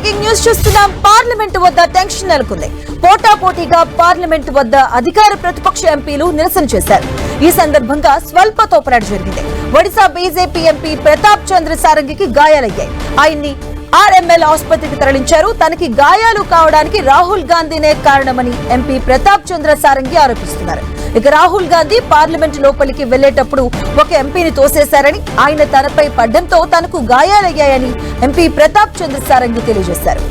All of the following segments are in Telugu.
బ్రేకింగ్ న్యూస్ చూస్తున్నాం. పార్లమెంట్ వద్ద టెన్షన్ నెలకొంది. పోటాపోటీగా పార్లమెంట్ వద్ద అధికార ప్రతిపక్ష ఎంపీలు నిరసన చేశారు. ఈ సందర్భంగా స్వల్ప తోపులాట జరిగింది. ఒడిశా బీజేపీ ఎంపీ ప్రతాప్ చంద్ర సారంగికి గాయాలయ్యాయి. ఆయన్ని ఆర్ఎంఎల్ ఆసుపత్రికి తరలించారు. తనకి గాయాలు కావడానికి రాహుల్ గాంధీనే కారణమని ఎంపీ ప్రతాప్ చంద్ర సారంగి ఆరోపిస్తున్నారు. ఇక రాహుల్ గాంధీ పార్లమెంట్ లోపలికి వెళ్లేటప్పుడు ఒక ఎంపీని తోసేశారని, ఆయన తనపై పడ్డంతో తనకు గాయాలయ్యాయని ఎంపీ ప్రతాప్ చంద్ర సారంగి తెలియజేశారు.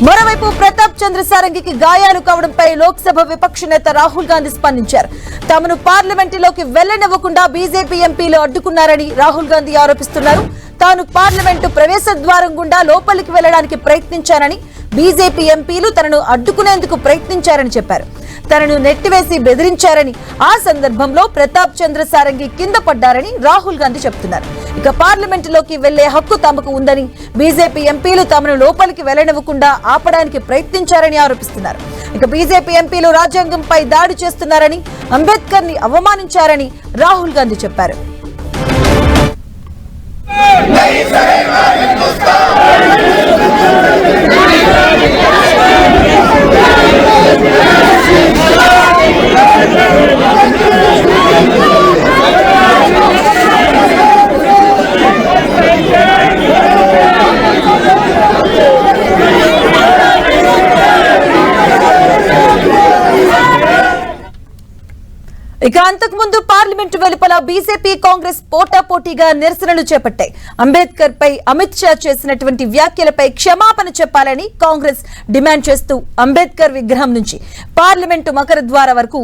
మరోవైపు ప్రతాప్ చంద్ర సారంగికి గాయాలు కావడంపై లోక్సభ విపక్ష నేత రాహుల్ గాంధీ స్పందించారు. తమను పార్లమెంటులోకి వెళ్లనివ్వకుండా బీజేపీ ఎంపీలు అడ్డుకున్నారని రాహుల్ గాంధీ ఆరోపిస్తున్నారు. తాను పార్లమెంటు ప్రవేశ ద్వారం గుండా లోపలికి వెళ్లడానికి ప్రయత్నించానని, బీజేపీ ఎంపీలు తనను అడ్డుకునేందుకు ప్రయత్నించారని చెప్పారు. తనను నెట్టివేసి బెదిరించారని, ఆ సందర్భంలో ప్రతాప్ చంద్ర సారంగి కింద పడ్డారని రాహుల్ గాంధీ చెబుతున్నారు. ఇక పార్లమెంటులోకి వెళ్లే హక్కు తమకు ఉందని, బీజేపీ ఎంపీలు తమను లోపలికి వెళ్లనివ్వకుండా ఆపడానికి ప్రయత్నించారని ఆరోపిస్తున్నారు. ఇక బీజేపీ ఎంపీలు రాజ్యాంగంపై దాడి చేస్తున్నారని, అంబేద్కర్ ని అవమానించారని రాహుల్ గాంధీ చెప్పారు. ఇక అంతకుముందు పార్లమెంటు వెలుపల బీజేపీ కాంగ్రెస్ పోటాపోటీగా నిరసనలు చేపట్టాయి. అంబేద్కర్ పై అమిత్ షా చేసినటువంటి వ్యాఖ్యలపై క్షమాపణ చెప్పాలని కాంగ్రెస్ డిమాండ్ చేస్తూ అంబేద్కర్ విగ్రహం నుంచి పార్లమెంటు మకర ద్వార వరకు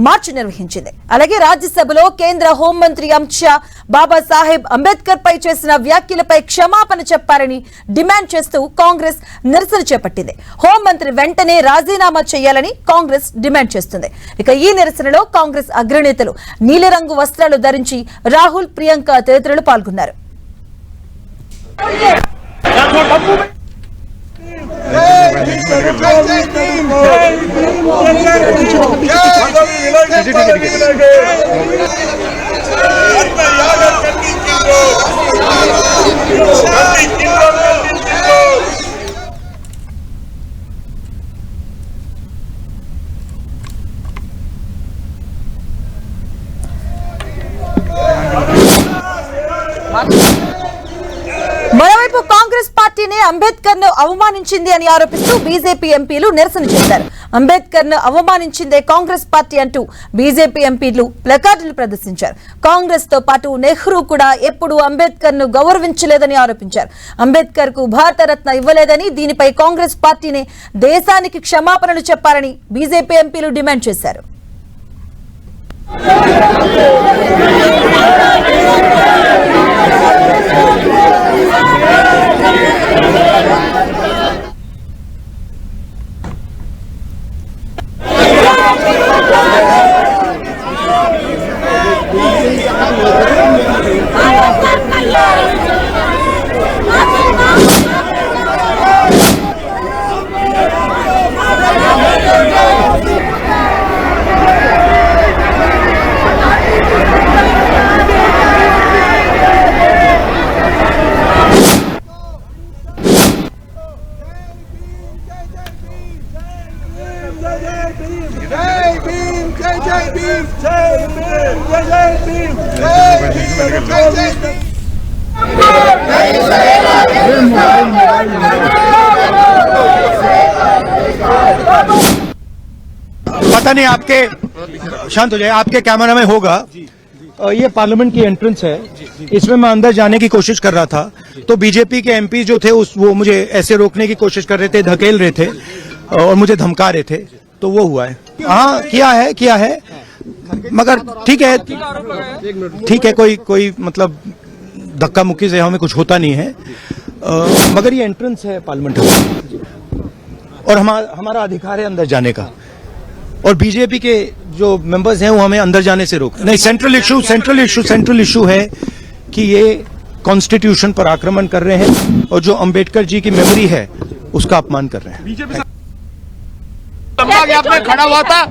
మార్చ్ నిర్వహించింది. అలాగే రాజ్యసభలో కేంద్ర హోంమంత్రి అమిత్ షా బాబాసాహెబ్ అంబేద్కర్ పై చేసిన వ్యాఖ్యలపై క్షమాపణ చెప్పాలని డిమాండ్ చేస్తూ కాంగ్రెస్ నిరసన చేపట్టింది. హోంమంత్రి వెంటనే రాజీనామా చేయాలని కాంగ్రెస్ డిమాండ్ చేస్తుంది. ఇక ఈ నిరసనలో కాంగ్రెస్ అగ్రనేతలు నీలిరంగు వస్త్రాలు ధరించి రాహుల్, ప్రియాంక తదితరులు పాల్గొన్నారు. మరోవైపు కాంగ్రెస్ పార్టీనే అంబేద్కర్ ను అవమానించింది అని ఆరోపిస్తూ బీజేపీ ఎంపీలు నిరసన చేశారు. అంబేద్కర్ ను అవమానించిందే కాంగ్రెస్ పార్టీ అంటూ బీజేపీ ఎంపీలు ప్లకార్డులు ప్రదర్శించారు. కాంగ్రెస్ తో పాటు నెహ్రూ కూడా ఎప్పుడూ అంబేద్కర్ ను గౌరవించలేదని ఆరోపించారు. అంబేద్కర్ కు భారతరత్న ఇవ్వలేదని, దీనిపై కాంగ్రెస్ పార్టీనే దేశానికి క్షమాపణలు చెప్పాలని బీజేపీ ఎంపీలు డిమాండ్ చేశారు. पता नहीं आपके शांत हो जाए, आपके कैमरा में होगा। ये पार्लियामेंट की एंट्रेंस है, इसमें मैं अंदर जाने की कोशिश कर रहा था तो बीजेपी के एमपी जो थे वो मुझे ऐसे रोकने की कोशिश कर रहे थे, धकेल रहे थे और मुझे धमका रहे थे, तो वो हुआ है। हाँ किया है मगर ठीक है कोई मतलब धक्का मुक्की से हमें कुछ होता नहीं है, मगर ये एंट्रेंस है पार्लियामेंट और हमारा अधिकार है अंदर जाने का, और बीजेपी के जो मेंबर्स हैं वो हमें अंदर जाने से रोक नहीं। सेंट्रल इशू है कि ये कॉन्स्टिट्यूशन पर आक्रमण कर रहे हैं और जो अंबेडकर जी की मेमोरी है उसका अपमान कर रहे हैं। बीजेपी लंबा गैप में खड़ा हुआ था।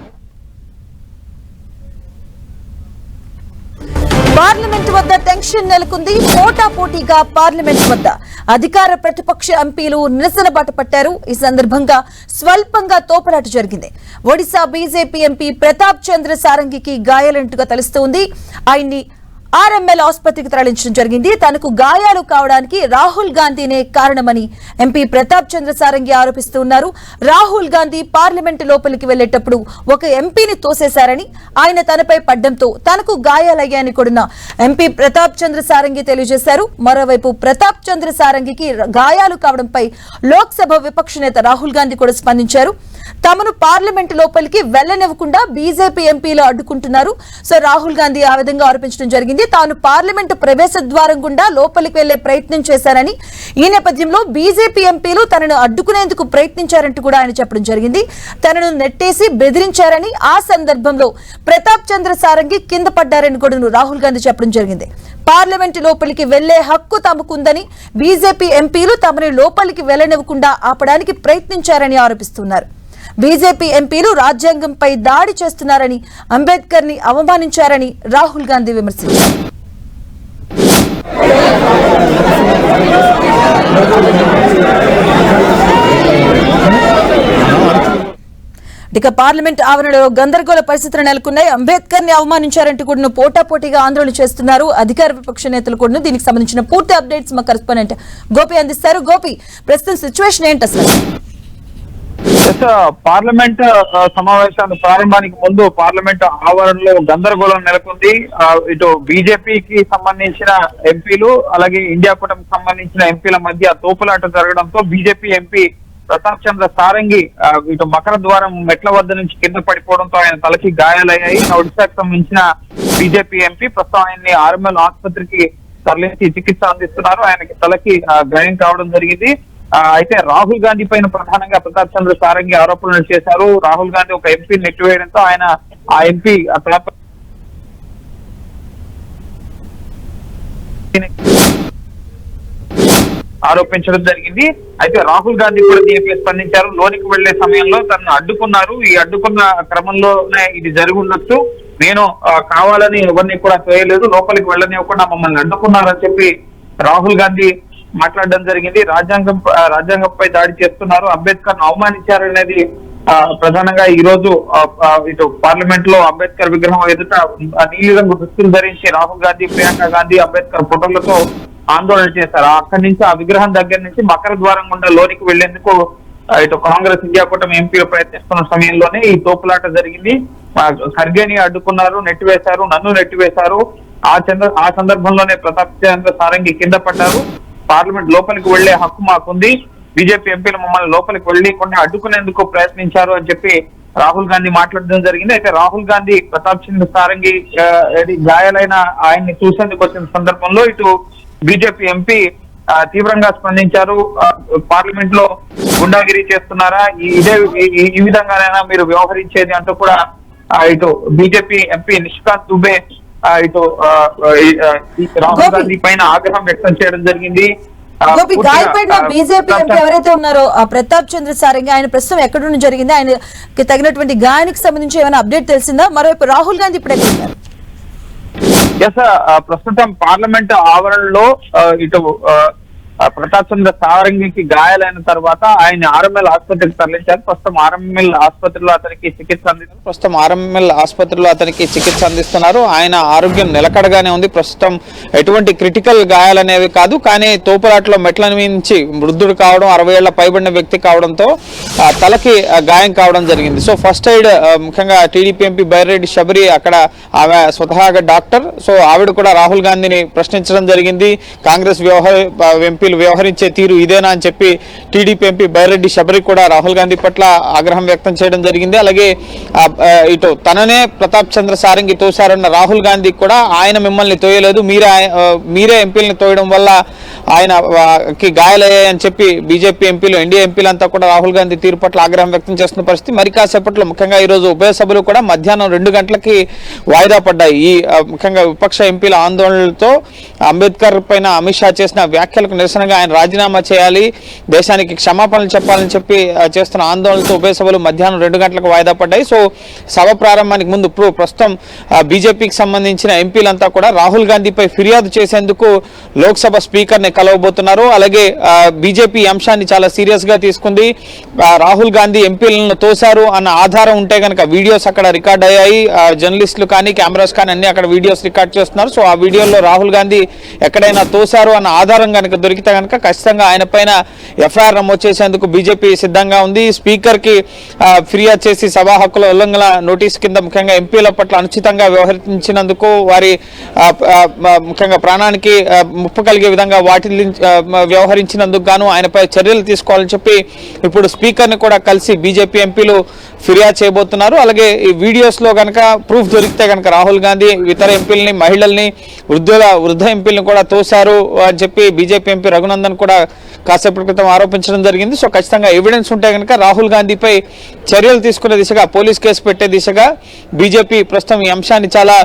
పార్లమెంట్ వద్ద టెన్షన్ నెలకొంది. పోటాపోటీగా పార్లమెంట్ వద్ద అధికార ప్రతిపక్ష ఎంపీలు నిరసన బాట పట్టారు. ఈ సందర్భంగా స్వల్పంగా తోపులాట జరిగింది. ఒడిశా బీజేపీ ఎంపీ ప్రతాప్ చంద్ర సారంగికి గాయాలంటుగా తెలుస్తోంది. ఆయన్ని ఆర్ఎంఎల్ ఆసుపత్రికి తరలించడం జరిగింది. తనకు గాయాలు కావడానికి రాహుల్ గాంధీనే కారణమని ఎంపీ ప్రతాప్ చంద్ర సారంగి ఆరోపిస్తున్నారు. రాహుల్ గాంధీ పార్లమెంటు లోపలికి వెళ్లేటప్పుడు ఒక ఎంపీని తోసేశారని, ఆయన తనపై పడ్డంతో తనకు గాయాలయ్యాయని కూడా ఎంపీ ప్రతాప్ చంద్ర సారంగి తెలియజేశారు. మరోవైపు ప్రతాప్ చంద్ర సారంగికి గాయాలు కావడంపై లోక్సభ విపక్ష నేత రాహుల్ గాంధీ కూడా స్పందించారు. తమను పార్లమెంటు లోపలికి వెళ్లనివ్వకుండా బీజేపీ ఎంపీలు అడ్డుకుంటున్నారు. సో రాహుల్ గాంధీ ఆ విధంగా ఆరోపించడం జరిగింది. తాను పార్లమెంటు ప్రవేశ ద్వారం గుండా లోపలికి వెళ్లే ప్రయత్నం చేశారని, ఈ నేపథ్యంలో బీజేపీ ఎంపీలు తనను అడ్డుకునేందుకు ప్రయత్నించారంటూ కూడా ఆయన చెప్పడం జరిగింది. తనను నెట్టేసి బెదిరించారని, ఆ సందర్భంలో ప్రతాప్ చంద్ర సారంగి కింద పడ్డారని కూడా రాహుల్ గాంధీ చెప్పడం జరిగింది. పార్లమెంటు లోపలికి వెళ్లే హక్కు తమకుందని, బీజేపీ ఎంపీలు తమని లోపలికి వెళ్లనివ్వకుండా ఆపడానికి ప్రయత్నించారని ఆరోపిస్తున్నారు. బీజేపీ ఎంపీలు రాజ్యాంగంపై దాడి చేస్తున్నారని, అంబేద్కర్ ని అవమానించారని రాహుల్ గాంధీ విమర్శించారు. ఇక పార్లమెంట్ ఆవరణలో గందరగోళ పరిస్థితులు నెలకొన్నాయి. అంబేద్కర్ ని అవమానించారంటూ కూడా పోటాపోటీగా ఆందోళన చేస్తున్నారు అధికార విపక్ష నేతలు కూడా. దీనికి సంబంధించిన పూర్తి అప్డేట్స్ మా కరెస్పాండెంట్ గోపి అందిస్తారు. గోపి, ప్రస్తుతం సిచ్యువేషన్ ఏంటి అసలు? పార్లమెంట్ సమావేశాలు ప్రారంభానికి ముందు పార్లమెంట్ ఆవరణలో గందరగోళం నెలకొంది. ఇటు బీజేపీకి సంబంధించిన ఎంపీలు అలాగే ఇండియా కూటమికి సంబంధించిన ఎంపీల మధ్య తోపులాట జరగడంతో బీజేపీ ఎంపీ ప్రతాప్ చంద్ర సారంగి ఇటు మకర ద్వారం మెట్ల వద్ద నుంచి కింద పడిపోవడంతో ఆయన తలకి గాయాలయ్యాయి. ఒడిశాకు సంబంధించిన బీజేపీ ఎంపీ ప్రస్తుతం ఆయన్ని ఆర్ఎంఎల్ ఆసుపత్రికి తరలించి చికిత్స అందిస్తున్నారు. ఆయనకి తలకి గాయం కావడం జరిగింది. అయితే రాహుల్ గాంధీ పైన ప్రధానంగా ప్రతాప్ చంద్ర సారంగి ఆరోపణలు చేశారు. రాహుల్ గాంధీ ఒక ఎంపీ నెట్టివేయడంతో ఆయన ఆ ఎంపీ ఆరోపించడం జరిగింది. అయితే రాహుల్ గాంధీ కూడా దీనిపై స్పందించారు. లోనికి వెళ్లే సమయంలో తనను అడ్డుకున్నారు. ఈ అడ్డుకున్న క్రమంలోనే ఇది జరిగి ఉండొచ్చు. నేను కావాలని ఎవరిని కూడా చేయలేదు, లోపలికి మమ్మల్ని అడ్డుకున్నారని చెప్పి రాహుల్ గాంధీ మాట్లాడడం జరిగింది. రాజ్యాంగంపై దాడి చేస్తున్నారు, అంబేద్కర్ అవమానించారనేది ప్రధానంగా ఈ రోజు ఇటు పార్లమెంట్ లో అంబేద్కర్ విగ్రహం ఎదుట నీలిరంగు దుస్తులు ధరించి రాహుల్ గాంధీ, ప్రియాంక గాంధీ అంబేద్కర్ ఫోటోలతో ఆందోళన చేశారు. అక్కడి నుంచి ఆ విగ్రహం దగ్గర నుంచి మకర ద్వారం గుండా లోనికి వెళ్లేందుకు ఇటు కాంగ్రెస్, ఇండియా కూటమి ఎంపీలు ప్రయత్నిస్తున్న సమయంలోనే ఈ తోపులాట జరిగింది. ఖర్గేని అడ్డుకున్నారు, నెట్టివేశారు, నన్ను నెట్టివేశారు. ఆ సందర్భంలోనే ప్రతాప్ చంద్ర సారంగి కింద పడ్డారు. పార్లమెంట్ లోపలికి వెళ్లే హక్కు మాకుంది, బీజేపీ ఎంపీలు మమ్మల్ని లోపలికి వెళ్లి కొన్ని అడ్డుకునేందుకు ప్రయత్నించారు అని చెప్పి రాహుల్ గాంధీ మాట్లాడడం జరిగింది. అయితే రాహుల్ గాంధీ ప్రతాప్ చంద్ర సారంగి గాయాలైన ఆయన్ని చూసేందుకు వచ్చిన సందర్భంలో ఇటు బీజేపీ ఎంపీ తీవ్రంగా స్పందించారు. పార్లమెంట్ లో గుండాగిరి చేస్తున్నారా, ఈ విధంగానైనా మీరు వ్యవహరించేది అంటూ కూడా ఇటు బీజేపీ ఎంపీ నిష్కాంత్ దుబే ఇటు రాహుల్ గాంధీ పైన ఆగ్రహం వ్యక్తం చేయడం జరిగింది. గాయపడిన బీజేపీ ఎంపీ ఎవరైతే ఉన్నారో ఆ ప్రతాప్ చంద్ర సారంగి, ఆయన ప్రస్తుతం ఎక్కడ జరిగింది, ఆయనకి తగినటువంటి గాయానికి సంబంధించి ఏమైనా అప్డేట్ తెలిసిందా? మరోవైపు రాహుల్ గాంధీ ఇప్పుడు ఎక్కడ ఉన్నారు? ప్రస్తుతం పార్లమెంట్ ఆవరణలో ఇటు ప్రతాప్ చంద్ర సారంగికి గాయాలైన తర్వాత ఆయన ఆర్ఎంఎల్ ఆసుపత్రికి తరలించారు. ప్రస్తుతం ఆర్ఎంఎల్ ఆసుపత్రిలో అతనికి చికిత్స అందిస్తున్నారు. ఆయన ఆరోగ్యం నిలకడగానే ఉంది. ప్రస్తుతం ఎటువంటి క్రిటికల్ గాయాలనేవి కాదు. కానీ తోపులాటలో మెట్ల నుంచి వృద్ధుడు కావడం, 60 ఏళ్ల పైబడిన వ్యక్తి కావడంతో తలకి గాయం కావడం జరిగింది. సో ఫస్ట్ ఎయిడ్ ముఖ్యంగా టీడీపీ ఎంపీ బైరెడ్డి శబరి అక్కడ ఆమె స్వతహాగా డాక్టర్. సో ఆవిడ కూడా రాహుల్ గాంధీని ప్రశ్నించడం జరిగింది. కాంగ్రెస్ ఎంపీలు వ్యవహరించే తీరు ఇదేనా అని చెప్పి టీడీపీ ఎంపీ బైరెడ్డి శబరి కూడా రాహుల్ గాంధీ పట్ల ఆగ్రహం వ్యక్తం చేయడం జరిగింది. అలాగే ఇటు తననే ప్రతాప్ చంద్ర సారంగి తోశారన్న రాహుల్ గాంధీ కూడా ఆయన మిమ్మల్ని తోయలేదు, మీరే ఎంపీలను తోయడం వల్ల ఆయనకి గాయాలయ్యాయని చెప్పి బీజేపీ ఎంపీలు, ఎన్డీఏ ఎంపీలంతా కూడా రాహుల్ గాంధీ తీరు పట్ల ఆగ్రహం వ్యక్తం చేస్తున్న పరిస్థితి. మరి కాసేపట్లో ముఖ్యంగా ఈరోజు ఉభయ సభలు కూడా మధ్యాహ్నం 2 గంటలకి వాయిదా పడ్డాయి. ఈ ముఖ్యంగా విపక్ష ఎంపీల ఆందోళనలతో అంబేద్కర్ పైన అమిత్ షా చేసిన వ్యాఖ్యలకు నిరసన నిరసనగా ఆయన రాజీనామా చేయాలి, దేశానికి క్షమాపణలు చెప్పాలని చెప్పి చేస్తున్న ఆందోళనతో ఉభయ సభలు మధ్యాహ్నం 2 గంటలకు వాయిదా పడ్డాయి. సో సభ ప్రారంభానికి ముందు ప్రస్తుతం బీజేపీకి సంబంధించిన ఎంపీలంతా కూడా రాహుల్ గాంధీపై ఫిర్యాదు చేసేందుకు లోక్సభ స్పీకర్ని కలవబోతున్నారు. అలాగే బీజేపీ అంశాన్ని చాలా సీరియస్ గా తీసుకుంది. రాహుల్ గాంధీ ఎంపీలను తోశారు అన్న ఆధారం ఉంటే కనుక వీడియోస్ అక్కడ రికార్డ్ అయ్యాయి. జర్నలిస్టులు కానీ కెమెరాస్ కానీ అన్ని అక్కడ వీడియోస్ రికార్డ్ చేస్తున్నారు. సో ఆ వీడియోలో రాహుల్ గాంధీ ఎక్కడైనా తోశారు అన్న ఆధారం కనుక దొరికితే కనుక ఖచ్చితంగా ఆయన పైన ఎఫ్ఐఆర్ నమోదు చేసేందుకు బీజేపీ సిద్ధంగా ఉంది. స్పీకర్ కి ఫిర్యాదు చేసి సభా హక్కుల ఉల్లంఘన నోటీసు కింద ముఖ్యంగా ఎంపీల పట్ల అనుచితంగా వ్యవహరించినందుకు, వారి ముఖ్యంగా ప్రాణానికి ముప్పు కలిగే విధంగా వ్యవహరించినందుకు గాను ఆయనపై చర్యలు తీసుకోవాలని చెప్పి ఇప్పుడు స్పీకర్ ని కూడా కలిసి బీజేపీ ఎంపీలు ఫిర్యాదు చేయబోతున్నారు. అలాగే ఈ వీడియోస్ లో కనుక ప్రూఫ్ దొరికితే కనుక రాహుల్ గాంధీ ఇతర ఎంపీలని, మహిళల్ని, వృద్ధ ఎంపీలను కూడా తోశారు అని చెప్పి బీజేపీ ఎంపీ రఘునందన్ కూడా కాసేపటి క్రితం ఆరోపించడం జరిగింది. సో ఖచ్చితంగా ఎవిడెన్స్ ఉంటే కనుక రాహుల్ గాంధీపై చర్యలు తీసుకునే దిశగా, పోలీస్ కేసు పెట్టే దిశగా బీజేపీ ప్రస్తుతం ఈ అంశాన్ని చాలా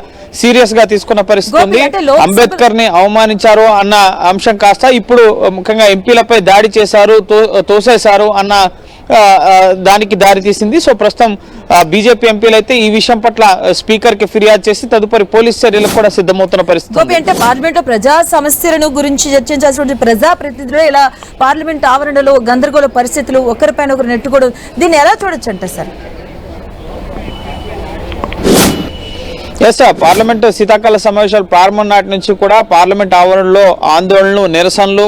సీరియస్ గా తీసుకున్న పరిస్థితి ఉంది. అంబేద్కర్ ని అవమానించారు అన్న అంశం కాస్త ఇప్పుడు ముఖ్యంగా ఎంపీలపై దాడి చేశారు, తోసేశారు అన్న దానికి దారి తీసింది. సో ప్రస్తుతం బీజేపీ ఎంపీలు అయితే ఈ విషయం పట్ల స్పీకర్ కి ఫిర్యాదు చేసి తదుపరి పోలీస్ చర్యలకు కూడా సిద్ధమవుతున్న పరిస్థితి. అంటే పార్లమెంట్ లో ప్రజా సమస్యలను గురించి చర్చించాల్సిన ప్రజా ప్రతినిధులు ఇలా పార్లమెంట్ ఆవరణలో గందరగోళ పరిస్థితులు, ఒకరిపైన ఒకరు నెట్టుకోవడం, దీన్ని ఎలా చూడొచ్చు అంటే సార్? ఎస్, పార్లమెంట్ శీతాకాల సమావేశాలు ప్రారంభం నాటి నుంచి కూడా పార్లమెంట్ ఆవరణలో ఆందోళనలు, నిరసనలు,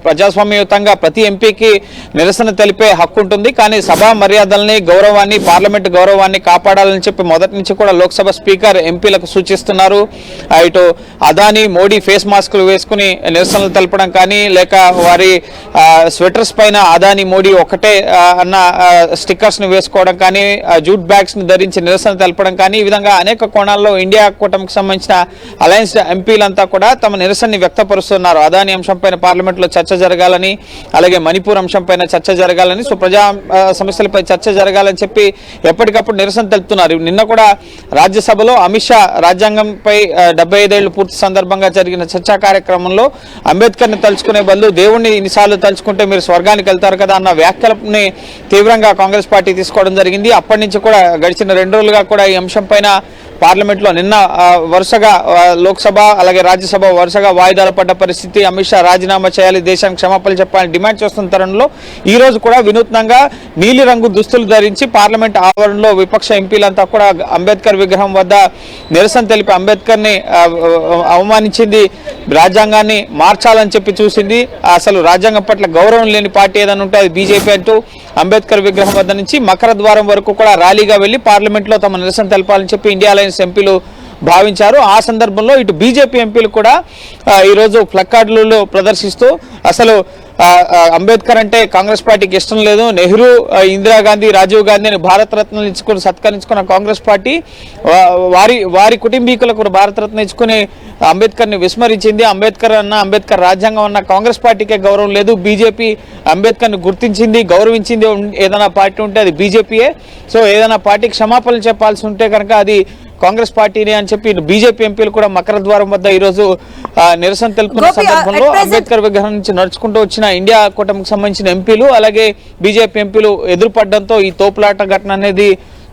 ప్రజాస్వామ్యయుతంగా ప్రతి ఎంపీకి నిరసన తెలిపే హక్కు ఉంటుంది. కానీ సభా మర్యాదల్ని, గౌరవాన్ని, పార్లమెంట్ గౌరవాన్ని కాపాడాలని చెప్పి మొదటి నుంచి కూడా లోక్సభ స్పీకర్ ఎంపీలకు సూచిస్తున్నారు. ఇటు అదానీ, మోడీ ఫేస్ మాస్కులు వేసుకుని నిరసనలు తెలపడం కానీ, లేక వారి స్వెటర్స్ పైన అదానీ, మోడీ ఒకటే అన్న స్టిక్కర్స్ ను వేసుకోవడం కానీ, జూట్ బ్యాగ్స్ ను ధరించి నిరసన తెలపడం కానీ, ఈ విధంగా అనేక కోణాల్లో ఇండియా కూటమికి సంబంధించిన అలయన్స్ ఎంపీలంతా కూడా తమ నిరసనని వ్యక్తపరుస్తున్నారు. అదానీ అంశంపైన పార్లమెంట్ లో చర్చ జరగాలని, అలాగే మణిపూర్ అంశంపైన చర్చ జరగాలని, సో ప్రజా సమస్యలపై చర్చ జరగాలని చెప్పి ఎప్పటికప్పుడు నిరసన తెలుపుతున్నారు. నిన్న కూడా రాజ్యసభలో అమిత్ షా రాజ్యాంగంపై 75 ఏళ్లు పూర్తి సందర్భంగా జరిగిన చర్చా కార్యక్రమంలో అంబేద్కర్ ని తలుచుకునే బదులు దేవుణ్ణి ఇన్నిసార్లు తలుచుకుంటే మీరు స్వర్గానికి వెళ్తారు కదా అన్న వ్యాఖ్యలని తీవ్రంగా కాంగ్రెస్ పార్టీ తీసుకోవడం జరిగింది. అప్పటి నుంచి కూడా గడిచిన 2 రోజులుగా కూడా ఈ అంశం పైన పార్లమెంట్ లో నిన్న వరుసగా లోక్సభ అలాగే రాజ్యసభ వరుసగా వాయిదాలు పడ్డ పరిస్థితి. అమిత్ షా రాజీనామా చేయాలి, దేశానికి క్షమాపణలు చెప్పాలని డిమాండ్ చేస్తున్న తరుణంలో ఈ రోజు కూడా వినూత్నంగా నీలిరంగు దుస్తులు ధరించి పార్లమెంట్ ఆవరణలో విపక్ష ఎంపీలంతా కూడా అంబేద్కర్ విగ్రహం వద్ద నిరసన తెలిపి అంబేద్కర్ ని అవమానించింది, రాజ్యాంగాన్ని మార్చాలని చెప్పి చూసింది. అసలు రాజ్యాంగం పట్ల గౌరవం లేని పార్టీ ఏదైనా ఉంటే అది బీజేపీ అంటూ అంబేద్కర్ విగ్రహం వద్ద నుంచి మకర ద్వారం వరకు కూడా ర్యాలీగా వెళ్లి పార్లమెంట్ లో తమ నిరసన తెలపాలని చెప్పి ఇండియా అలయన్స్ ఎంపీలు భావించారు. ఆ సందర్భంలో ఇటు బీజేపీ ఎంపీలు కూడా ఈరోజు ప్లకార్డులలో ప్రదర్శిస్తూ అసలు అంబేద్కర్ అంటే కాంగ్రెస్ పార్టీకి ఇష్టం లేదు, నెహ్రూ, ఇందిరాగాంధీ, రాజీవ్ గాంధీని భారతరత్నలు ఇచ్చుకుని సత్కరించుకున్న కాంగ్రెస్ పార్టీ వారి కుటుంబీకులకు భారతరత్న ఇచ్చుకుని అంబేద్కర్ ని విస్మరించింది. అంబేద్కర్ రాజ్యాంగం అన్న కాంగ్రెస్ పార్టీకే గౌరవం లేదు. బీజేపీ అంబేద్కర్ ని గుర్తించింది, గౌరవించింది ఏదైనా పార్టీ ఉంటే అది బీజేపీయే. సో ఏదైనా పార్టీకి క్షమాపణలు చెప్పాల్సి ఉంటే కనుక అది కాంగ్రెస్ పార్టీని అని చెప్పి బీజేపీ ఎంపీలు కూడా మకర ద్వారం వద్ద ఈ రోజు నిరసన తెలుపుతున్న సందర్భంలో అంబేద్కర్ విగ్రహం నుంచి నడుచుకుంటూ వచ్చిన ఇండియా కూటమికి సంబంధించిన ఎంపీలు అలాగే బీజేపీ ఎంపీలు ఎదురుపడడంతో ఈ తోపులాట ఘటన అనేది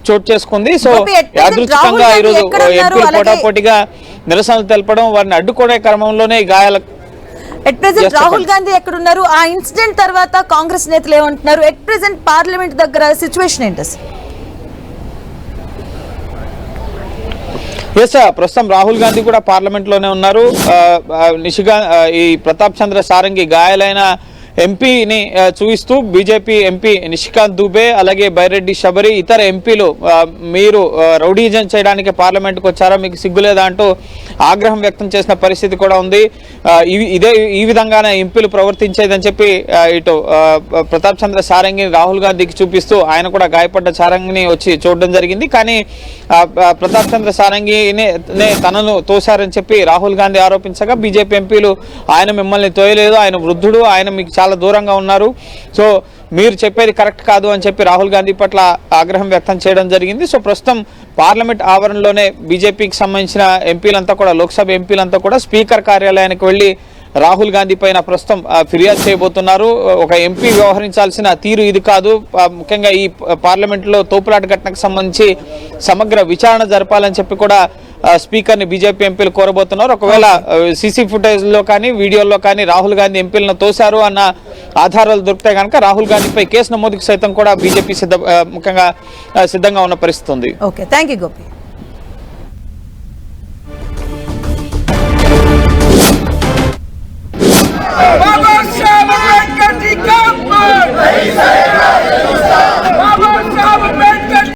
చోటు చేసుకుంది. సో యాదృచ్ఛికంగా ఈ రోజు ఎంపీలు పోటాపోటీగా నిరసనలు తెలపడం, వారిని అడ్డుకునే క్రమంలోనే గాయాల. ఎట్ ప్రెసెంట్ రాహుల్ గాంధీ ఎక్కడున్నారు? ఆ ఇన్సిడెంట్ తర్వాత కాంగ్రెస్ నేతలు ఏమంటున్నారు? ఎట్ ప్రెసెంట్ పార్లమెంట్ దగ్గర సిచ్యువేషన్ ఏంటి? ఎస్, ప్రస్తుతం రాహుల్ గాంధీ కూడా పార్లమెంట్ లోనే ఉన్నారు. ఈ ప్రతాప్ చంద్ర సారంగి గాయాలైన ఎంపీని చూపిస్తూ బీజేపీ ఎంపీ నిషికాంత్ దుబే అలాగే బైరెడ్డి శబరి ఇతర ఎంపీలు మీరు రౌడీజం చేయడానికి పార్లమెంట్కి వచ్చారా, మీకు సిగ్గులేదా అంటూ ఆగ్రహం వ్యక్తం చేసిన పరిస్థితి కూడా ఉంది. ఈ విధంగానే ఎంపీలు ప్రవర్తించేదని చెప్పి ఇటు ప్రతాప్ చంద్ర సారంగిని రాహుల్ గాంధీకి చూపిస్తూ ఆయన కూడా గాయపడ్డ సారంగిని వచ్చి చూడడం జరిగింది. కానీ ప్రతాప్ చంద్ర సారంగినే తనను తోశారని చెప్పి రాహుల్ గాంధీ ఆరోపించగా బీజేపీ ఎంపీలు ఆయన మిమ్మల్ని తోయలేదు, ఆయన వృద్ధుడు, ఆయన మీకు చాలా దూరంగా ఉన్నారు, సో మీరు చెప్పేది కరెక్ట్ కాదు అని చెప్పి రాహుల్ గాంధీ పట్ల ఆగ్రహం వ్యక్తం చేయడం జరిగింది. సో ప్రస్తుతం పార్లమెంట్ ఆవరణలోనే బీజేపీకి సంబంధించిన ఎంపీలంతా కూడా, లోక్సభ ఎంపీలంతా కూడా స్పీకర్ కార్యాలయానికి వెళ్ళి రాహుల్ గాంధీ పైన ప్రస్తుతం ఫిర్యాదు చేయబోతున్నారు. ఒక ఎంపీ వ్యవహరించాల్సిన తీరు ఇది కాదు, ముఖ్యంగా ఈ పార్లమెంట్లో తోపులాట ఘటనకు సంబంధించి సమగ్ర విచారణ జరపాలని చెప్పి కూడా స్పీకర్ ని బీజేపీ ఎంపీలు కోరబోతున్నారు. ఒకవేళ సీసీ ఫుటేజ్ లో కానీ వీడియోల్లో కానీ రాహుల్ గాంధీ ఎంపీలను తోశారు అన్న ఆధారాలు దొరికితే కనుక రాహుల్ గాంధీపై కేసు నమోదుకు సైతం కూడా బీజేపీ ముఖ్యంగా సిద్ధంగా ఉన్న పరిస్థితి ఉంది. Okay, thank you Gopi.